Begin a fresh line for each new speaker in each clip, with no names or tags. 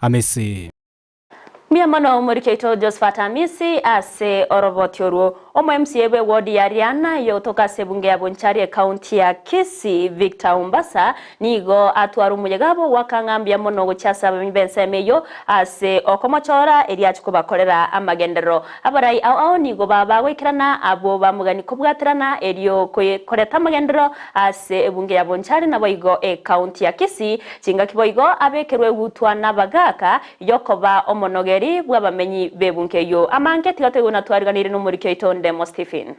Amisi.
Miamano Murikeito Josephat Amisi ase orovotioro omo MCA wodi ya Riana yotoka sebunge ya Bonchari county ya Kisii Victor Umbasa nigo atwaru mujegabo wakangambia mono guchasa bimbensemeyo ase okomochora eriachiko bakorera amagendero abarai ao nigo baba gwikirana abo bamugani kubwatirana eriyo koreta amagendero ase ebunge ya Bonchari naboigo county ya Kisii cinga kiboigo abekerwe gutwana bagaka yokoba omonoge bw'abamenyi bebunkeyo amanke tigateguna twariganire no muri Keito Ndemo Stephen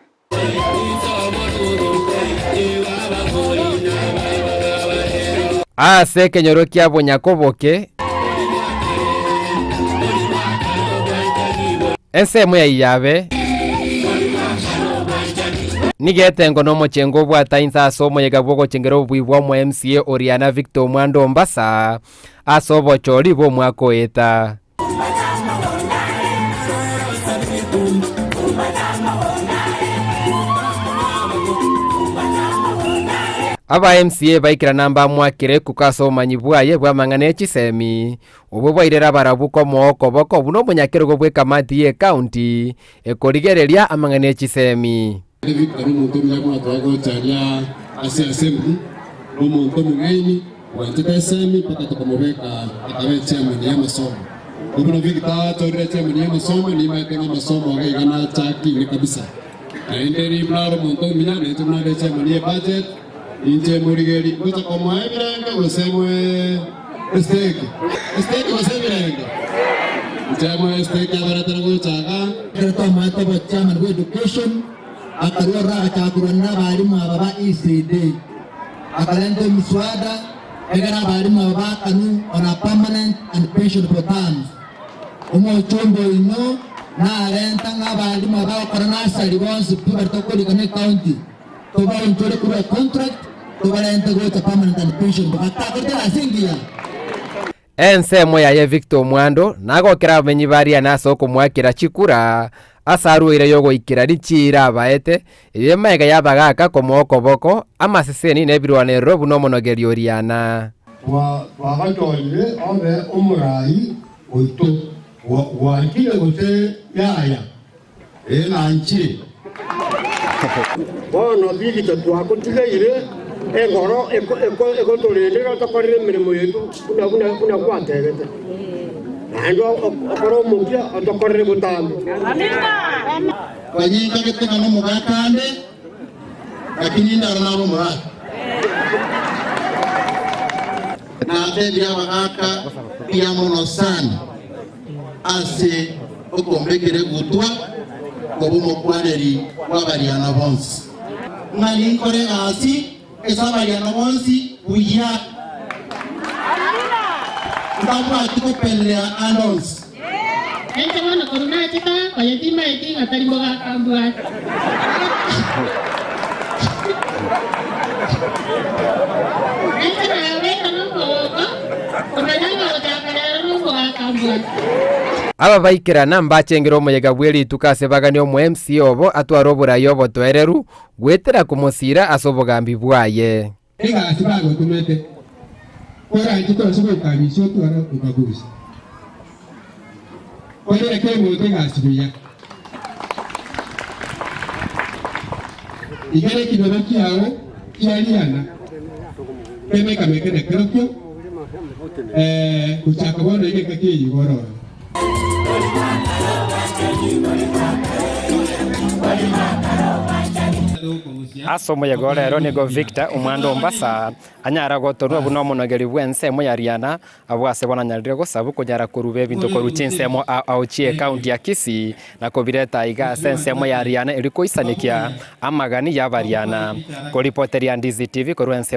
ase kenyoro kya bonyakoboke ensemo ya iyabe nigetengo no mochengo bwa tainza somo yega bwo chengero bwibwa mu MCA Oriana Victor Mwando Mbasa asobo chori bo mwako eta aba MCA baikira namba mwakire kukaso manyibwaye bwa mangane chisemi ubu bwairera barabuko moko boko buno munyakiro go bwe kamati ye county ekorigereria amangane chisemi
Victor umuntu mnyamwa twago charia assembly umuntu mwenyi wantita semi paka tukamubeka akabecha mwenye masomo ubu Victor torecha mwenye masomo ni makenya masomo ngana chaki ni kabisa na inderi mlaro umuntu mnyane tunabecha mwenye budget inje murigeri kucha kwa mwaibiranga usemwe stake usemwe Jamo stake abaratara guchaga
kerto mata bachama no education akarora akakurana balimu ababa ECD akalende miswada egana balimu ababa kanu on a permanent and pension programs umo chombo ino na renta ngabalimu ababa korana salibons pibarto ko likane county to ba intore kura contract
ensemo ya Victor Mwando nago kira menyi baria naso kumwakira chikura asaruire yogo ikira richira baete yemega yabagaka komoko boko amaseseni nebirwane robu no monogeri Oriana
wa bagatolire obe umurai oito wa kile gote yaya nanchi
bono bigito twakotigeire engoro ekotorendera takorire mirimo yetu kuna kwategete ando okoro mukia atakorire butambi
wanyinga gitega no mugakande lakini ndaro nabo muraka na bebi abagaka pia mono sana ase okombekere gutwa kobumo kwaneri wabariana bonsi mali kore asi esa ya nonsi uya ndabwa tukopelea anons
ente wana koruna tika kwa yatima itinga talimboga kambwa ente na weka nomboga kunanyanga utakala nomboga kambwa
aba baikira namba chengero moyega bweli tukase bagani omu MCA obo atwaro burayo botwereru gwetera kumusira asobogambi bwaye
ega asibago tumete ora ntito sobo kabisho twara ukaguzi ora kemo tega asibiya igere kidogo kiao kialiana keme kamekene krokyo kuchaka bono ige kakeyi gororo
asomo ya gorero nego Victor Umwando Mbasa anyara gotorwa buno monogeri bwensemo ya Riana abwase bona nyarire go sabu konyara kurube bintu koruchinsemo auchie county ya Kisii na kobireta iga sensemo ya Riana iliko isanikia amagani ya Bariana ko reporter ya Ndizi TV ko